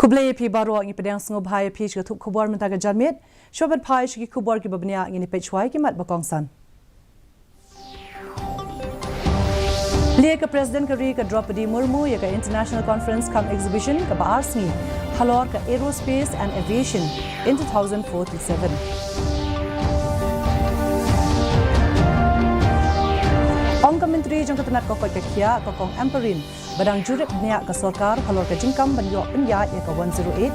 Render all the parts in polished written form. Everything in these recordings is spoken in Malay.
Kublai pi baru ang ipedang sengub hai pi ke thup khubor mentaga jarmit shoban pai shiki khubor ki babnia ngini pechwai ki mat bakongsan Liya ka President Kari ka Draupadi Murmu ya ka International Conference Cum Exhibition ka Baarsngi halor ka Aerospace and Aviation in 2047 Ong ka menteri jang katanat kokot ka kia ka kong Amperin badang jurip niya ka sorkar halor ka jingkam banyo penyat ya ka 108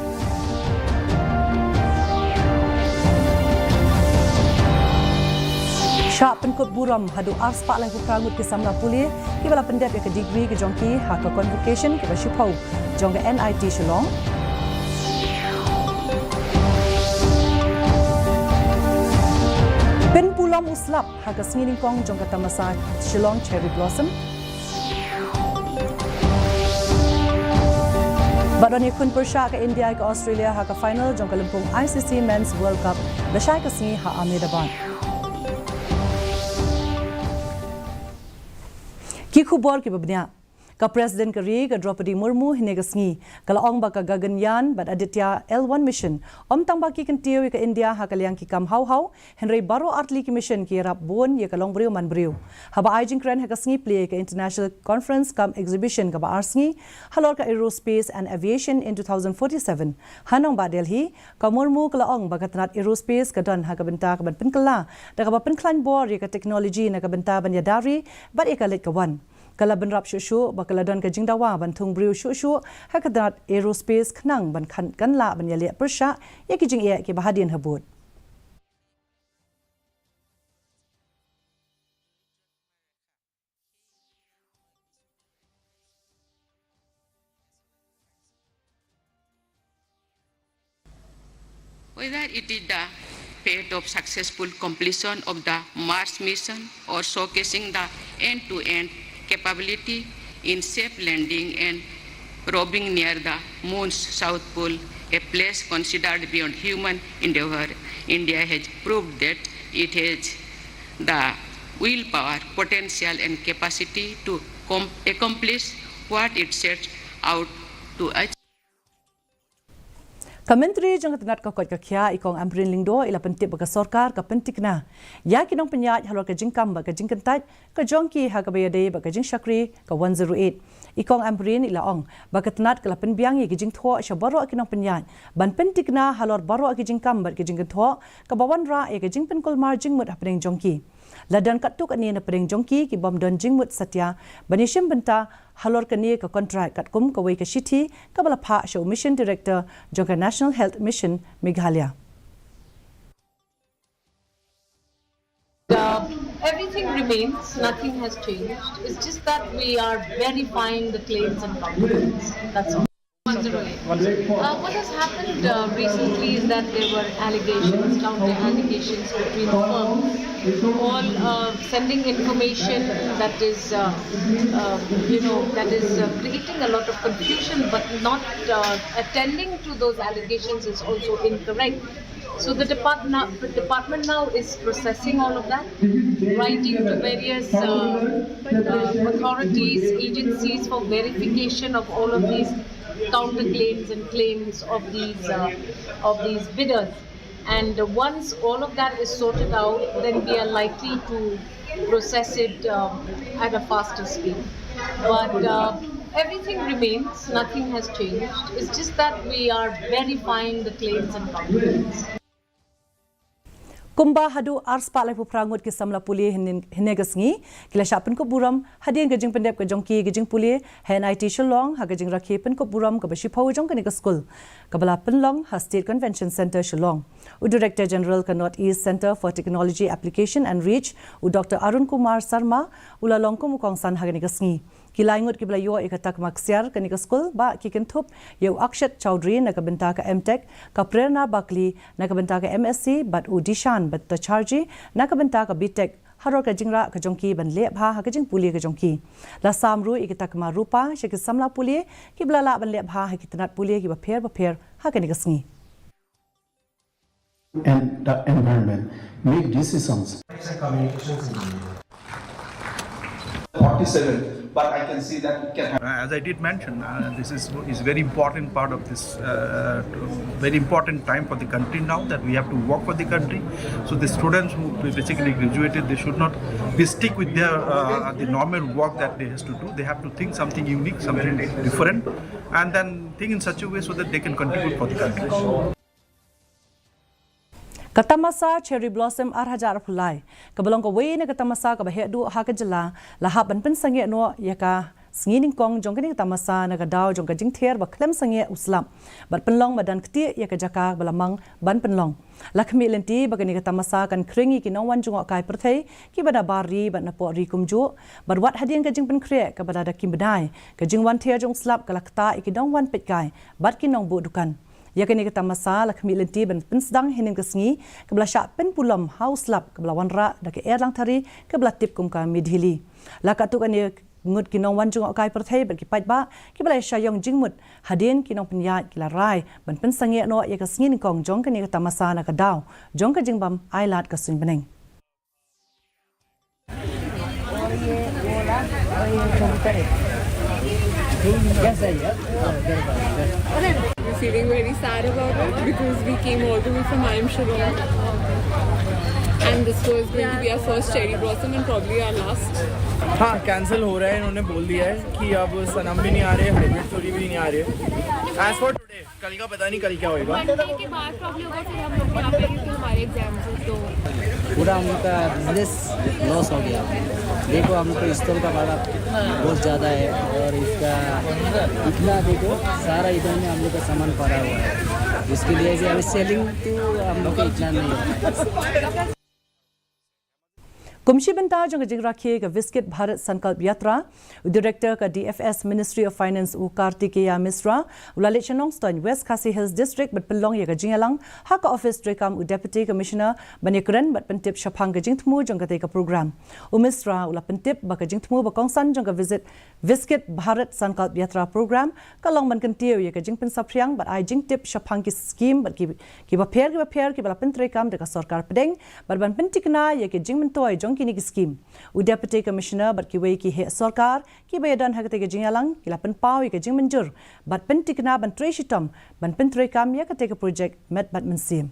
Syak penkut buram hadu ars pak lai prangut ke samla pulih ki bala pendep ya ke degree ke jongki ha ka convocation ke basipau jong ke NIT Shillong Pen pulam uslap ha ka sngining kong jong ka tamasa Shillong Cherry Blossom Badani kun persya ke India ke Australia ha ka final jong ka lempung ICC Men's World Cup dashai ka sngi ha Ahmedabad Ki khubor ki babnya ka President Kari ka Draupadi Murmu hinega sngi kala ong ba ka Gaganyaan bad Aditya L1 mission om tang ba ki kentiu ka India ha kalyang ki kam hau Henry Baro Artli ki mission ki rap bon ye ka long briu man briu haba aijing kran ha ka sngi play ka International Conference Cum Exhibition ka ba arsngi halor ka Aerospace and Aviation in 2047 hanong ba Delhi ka Murmu kala ong ba ka tanat Aerospace ka dan ha ka benta ka ban penkala da ka ba penklan bor ye ka technology na ka benta ban yadari bad ye ka let ka wan Kala benrap shushu bakala dan ka jingdawa bantung briu shushu hakadat aerospace khnang ban khan kanla ban yale persha yaki jing e ke bahadian habut Whether it is the fate of successful completion of the Mars mission or showcasing the end-to-end capability in safe landing and probing near the moon's south pole, a place considered beyond human endeavor, India has proved that it has the willpower, potential and capacity to accomplish what it sets out to achieve. Kementeri jang katanat ka kot ka khia ikong Amperin lingdo ila pentip ka sorkar ka pentikna ya kinong penyat halor ka jingkam ba ka jingkentat ka jongki ha ka bayade ba ka jing shakri ka 108 ikong Amperin ila ong ba ka tanat ka penbiang ye ka jing tho sha baro kinong penyat ban pentikna halor baro ka jingkam ba ka jingkentho ka bawan ra ye ka jing penkol mar jing mut hapeng jongki ladan katuk ani na pereng jongki ki bom don jingmut satya banishim benta halor kani ka contract kat kum ka wei ka shithi ka bala pha show mission director jongka National Health Mission Meghalaya Everything remains, nothing has changed. It's just that we are verifying the claims and documents. That's all. What has happened recently is that there were allegations, counter allegations between the firms, all sending information that is, creating a lot of confusion, but not attending to those allegations is also incorrect. So the department now is processing all of that, writing to various authorities, agencies for verification of all of these counterclaims and claims of these bidders. And once all of that is sorted out, then we are likely to process it at a faster speed. But everything remains, nothing has changed. It's just that we are verifying the claims and documents. Kumba hadu ars pak lai prangut ki samla pulih hinegasngi kila syapen ko buram hadin gajing pendep ka jongki gajing pulih NIT Shillong ha gajing rakhi pen ko buram ka basipau jong ka ni ka school ka bala penlong ha State Convention Center Shillong u Director General ka North East Center for Technology Application and Reach u Dr Arun Kumar Sarma ula longko mukong san ha ni gasngi kilaingut ki bala yo ikatak maksiar ka ni ka school ba ki kentup yo Akshat Chowdhury na ka benta ka MTech ka Prerna Bakli na ka benta ka MSc bat u Dishan bat Charji na ka benta ka BTech haror ka jingra ka jongki ban le bha ha ka jing puli ka jongki la samru ikatak ma rupa sheki samla puli ki bala la ban le bha ha ki tanat puli ki ba pher ha ka ni ka sngi and the environment make decisions 47 but I can see that it can happen. As I did mention, this is very important part of this very important time for the country now, that we have to work for the country. So the students who basically graduated, they should not be stick with their the normal work that they have to do. They have to think something unique, something different, and then think in such a way so that they can contribute for the country. Katamasa cherry blossom arhajar pulai. Kabalong ka wayne katamasa ka bahedu hakajala lahap ban pensange no yaka singin kong jong kani katamasa nagadao jong kajing ther ba klem sange uslam. Bat penlong madan kti yaka jaka balamang ban penlong. Lakmi lenti bagani katamasa kan kringi ki nongwan jong kai perthai ki bada bari bat napo ri kumju. Bat wat hadian kajing pen kre ka bada dakim badai. Kajing wan ther jong slap kalakta iki nongwan petkai. Bat ki nong bu dukan. Yakini kita masa lakmi lenti ben pensdang hinin kesngi kebla syak pen pulam house lab kebla wanra dake erlang tari kebla tip kum ka midhili lakatu kan ngut kinong wan jung kai perthai ben ki pait ba kebla syayong jingmut hadin kinong penyat kila rai ben pensange no ya kesngi kong jong kan kita masa na kadaw jong ka jingbam ailat ka sun beneng We're feeling very sad about it because we came all the way from Shillong, and this was going to be our first cherry blossom and probably our last. हाँ कैंसिल हो रहा है इन्होंने बोल दिया है कि अब सनम भी नहीं आ रहे हाइब्रिड स्टोरी भी नहीं आ रहे एज फॉर टुडे कल का पता नहीं कल क्या होएगा मंडे के बाद प्रॉब्लम होगा फिर हम लोग यहाँ पे क्योंकि हमारे एग्जाम्स हैं तो पूरा उनका बिजनेस लॉस हो गया देखो हमको स्टॉल का भाड़ा बहुत ज़्यादा है और इसका इतना देखो सारा इधर में हम लोग का सामान पड़ा हुआ है जिसके लिए हमें सेलिंग तो हम लोग का इतना नहीं है Kumshi benta jong jing rakhe ka Visit Bharat Sankalp Yatra, Director ka DFS Ministry of Finance u Kartikeya Misra, ulalit Chenong Ston West Khasi Hills District but pelong ya ka jingalang haka office drekam u Deputy Commissioner Banekren but pentip shapang ka jingtmu jong ka ka program. U Misra ula pentip ba ka jingtmu ba kongsan jong ka Visit Bharat Sankalp Yatra program kalong ban kentiu ya ka jing pensapriang but ai jingtip shapang ki scheme but ki ba pher ki bala pentrekam de ka sarkar pedeng but ban pentikna ya ka jing mentoy jong kini ki scheme u Deputy Commissioner bat ki wei ki he sarkar ki bayadan hagate ke jingalang ki lapan pau ke jing menjur bat pentikna ban treshitam ban pentrekam ya ka take project met bat mensim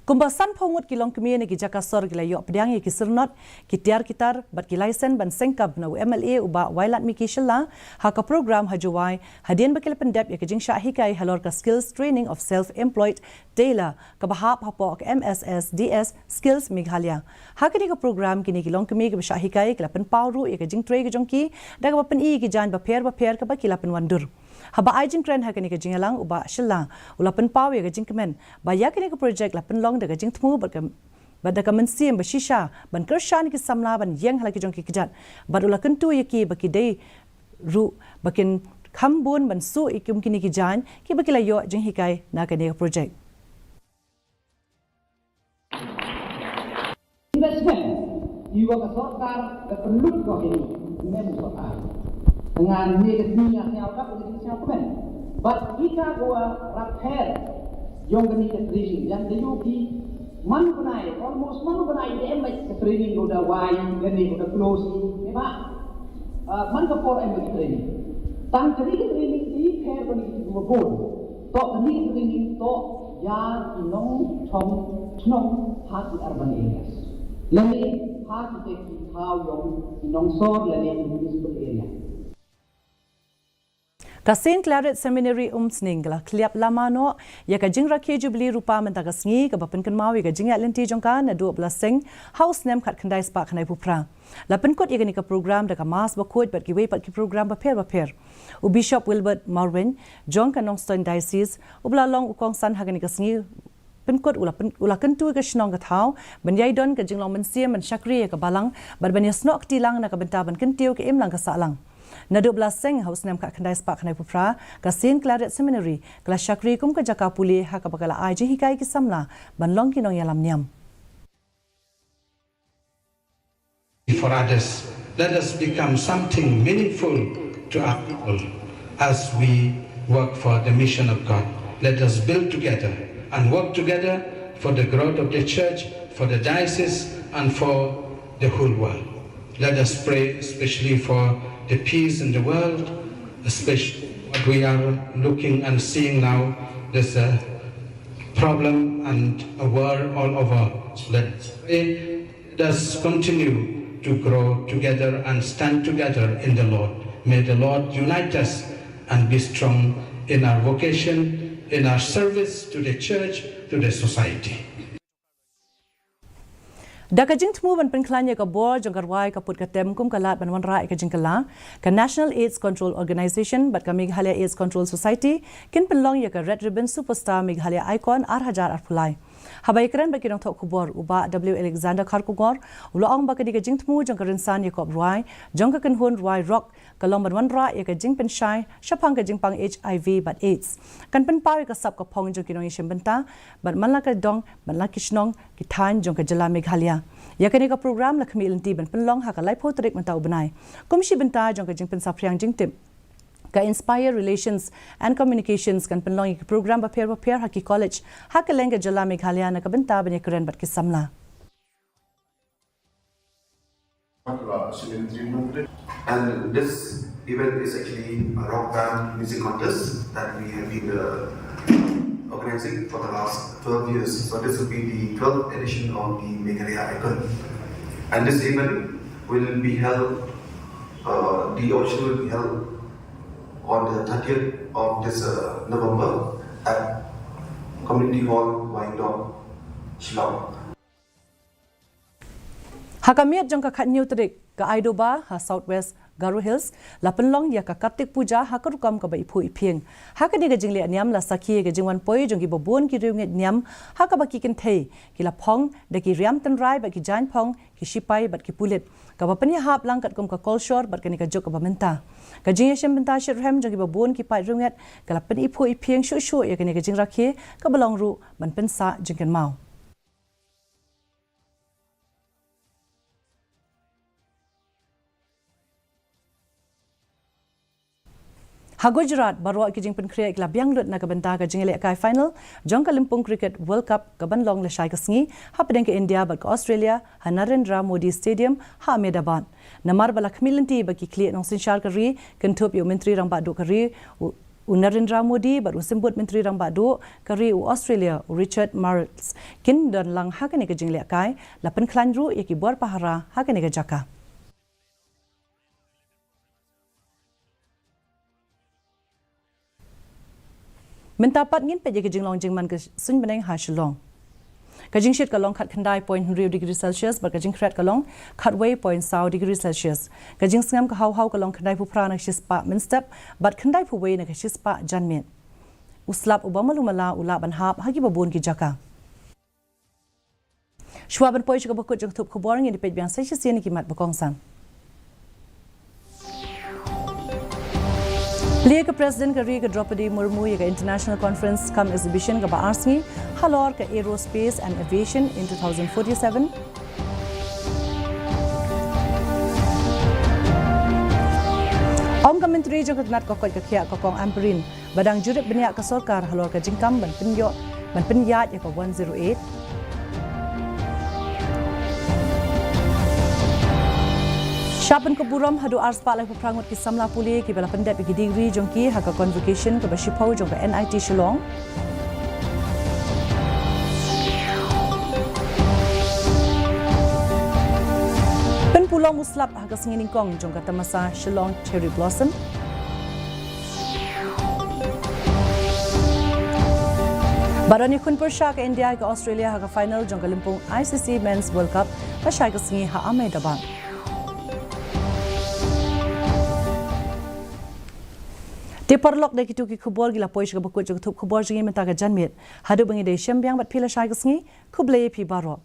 Kumbasan pongut kilong kemie ki jakasor gila yok pedang ki sernot ki tiar kitar bat ki license ban sengkap na MLA uba wailat mi ki shella ha ka program hajuwai hadien bakil pendep ya ki jing syahi kai halor ka skills training of self employed tailor ka bahap hapok MSS DS skills Meghalaya ha kini ka program kini kilong kemie ki syahi kai kelapen pawru ya ki jing trei ki jongki da ka pen I ki jan ba pher ka ba kilapen wandur haba ajin trend ha kini ka jingalang uba shella ulapen paw ya ka jing kemen ba ya kini ka project lapen long daga jing tmu bada ka mensim ba shisha ban kershan ki samla ban yang hala ki jong ki kijat badula kentu yaki baki dei ru bakin khambun ban su ikum kini ki jan ki bakila yo jing hikai na ka ne project investment iwa ka sarkar ka perlu ko ini mem sarkar dengan ni yang apa begitu siapa kan but kita gua repair yang kini ke training yang dayuki man kunai almost man kunai dem ke training udah wide gani udah close ni pak man ke for em ke training tang kini ke training di pair bani ke dua goal to kini ke training to ya inong chong hati urban areas lani hati te how yang inong sor lani municipal area Kasin Claret Seminary Sningla kliap lamano ya ka jing rakhe jubli rupa mentaga sngi ka bapen kan mawi ka jing lenti jongka na 12 sing house nem khat khandai spa khanai pupra lapen kot yegani ka program da ka mas ba khoj bat ki wei pat ki program ba pher u Bishop Wilbert Marvin jong ka Nongstoin Diocese ubla long ukong san hagani ka sngi penkot ulakan tu ka shnong ka thau ban yai don ka jinglong man siam man shakri ka balang bar ban yasnok tilang na ka benta ban kentiu ka imlang ka salang na 12 seng house nem khat khandai spa khanai pupra ka St Claret Seminary kala shakri kum ka jaka puli ha ka bakala ai ji hikai ki samla ban long ki nong yalam niam for others. Let us become something meaningful to our people as we work for the mission of God. Let us build together and work together for the growth of the church, for the diocese, and for the whole world. Let us pray especially for the peace in the world, especially what we are looking and seeing now. There's a problem and a war all over. Let's pray. Let us continue to grow together and stand together in the Lord. May the Lord unite us and be strong in our vocation, in our service to the church, to the society. Dakajing tmu ban penklanya ka bor jong karwai ka put ka tem kum kalat ban wan rai ka jing kala ka National AIDS Control Organization bat ka Meghalaya AIDS Control Society kin penlong ya ka Red Ribbon Superstar Meghalaya Icon 8,000 arpulai habai keren ba kinong thok kubor uba W Alexander Kharkugor uloong ba ka di ka jing tmu jong ka rinsan ya ko rwai jong ka kanhun rwai rock kalong ban wan rai ya ka jing pen shai shapang ka jing pang HIV bat AIDS kan pen pawi ka sap ka pong jong kinong ishim benta bat manla ka dong manla kishnong kitan jong ka jala Meghalaya yakani ka program la kamilanti ban penlong ha ka lai potrik mentau benai komisi benta jong ka jing pen sapriang jing tim ka Inspire Relations and Communications kan penlong ka program ba per haki college ha ka lenga jala Meghalaya na ka benta ban yakren bat kisamla and this event is actually a rock band music contest that we have been organizing for the last 12 years. So this will be the 12th edition of the Meghalaya Icon. And this event will be held, the auction will be held on the 30th of this November at Community Hall, Wyandotte, Shillong. Hakamiat jong ka khatniu trik ka Aidoba ha Southwest Garo Hills la penlong ya ka Kartik Puja ha ka rukam ka ba iphu iphing ha ka diga jingle niam la sakhi ga jingwan poi jong ki bobon ki riunget niam ha ka ba ki kin thei ki la phong de ki riam tan rai ba ki jan phong ki shipai bat ki pulit ka ba pani hap lang kat kum ka kolshor bat ka ni ka jok ka ba menta ka jing yesem benta shirhem jong ki bobon ki pai riunget ka la pani iphu iphing shu shu ya ka ni ka jing rakhe ka balong ru ban pen sa jingkan mau ha Gujarat barwa ki jing pen kriya ikla biang lut na ka benta ka jing le kai final jong ka Limpung Cricket World Cup ka ban long le shai ka sngi ha pedeng ke India ba ka Australia ha Narendra Modi Stadium ha Ahmedabad namar bala khmilanti ba ki kli nong sin shar ka ri kan thup yo mentri rang ba do ka ri u Narendra Modi ba u simbut mentri rang ba do ka ri u Australia u Richard Marles kin don lang ha ka ni ka jing le kai la pen khlan ru ye ki bor pahara ha ka ni ka jaka Mentapat ngin pe ke jinglong jingman ke sun beneng ha shilong ka jing shit ka long khat khandai 0.0 degree Celsius bar ka jing khrat ka long khat wei 0.0 degree Celsius ka jing sngam ka haw ka long khandai pu prana shis pa min step bat khandai pu wei na ka shis pa janmen uslap ubama lumala ula ban hap hagi babon ki jaka shwaban poi ka bakut jong thup khobor ngin pe byang sai shisian ki mat bakong sang Liga President ka Riga Draupadi Murmu ka International Conference cum exhibition ka baarsi halor ka Aerospace and Aviation in 2047 Om ka menteri jong ka nat ka ka khia ka kong amperin badang jurit benya ka sarkar halor ka jingkam ban pinyat ya ka 108 Shapan ko buram hadu ars pa lai prangot ki samla puli ki bala pendep ki degree jong ki ha ka convocation ka bashipau jong ka NIT Shillong pen pulong uslap ha ka singining kong jong ka tamasa Shillong Cherry Blossom Barani kun persha ka India ka Australia ha ka final jong ka Limpung ICC Men's World Cup ha shai ka singi ha Ahmedabad Te parlok de kitu ki khubor gila poish ka bakut jog thup khubor jingi meta ka janmet hadu bangi de shambyang bat phila shai ka sngi khuble phi baro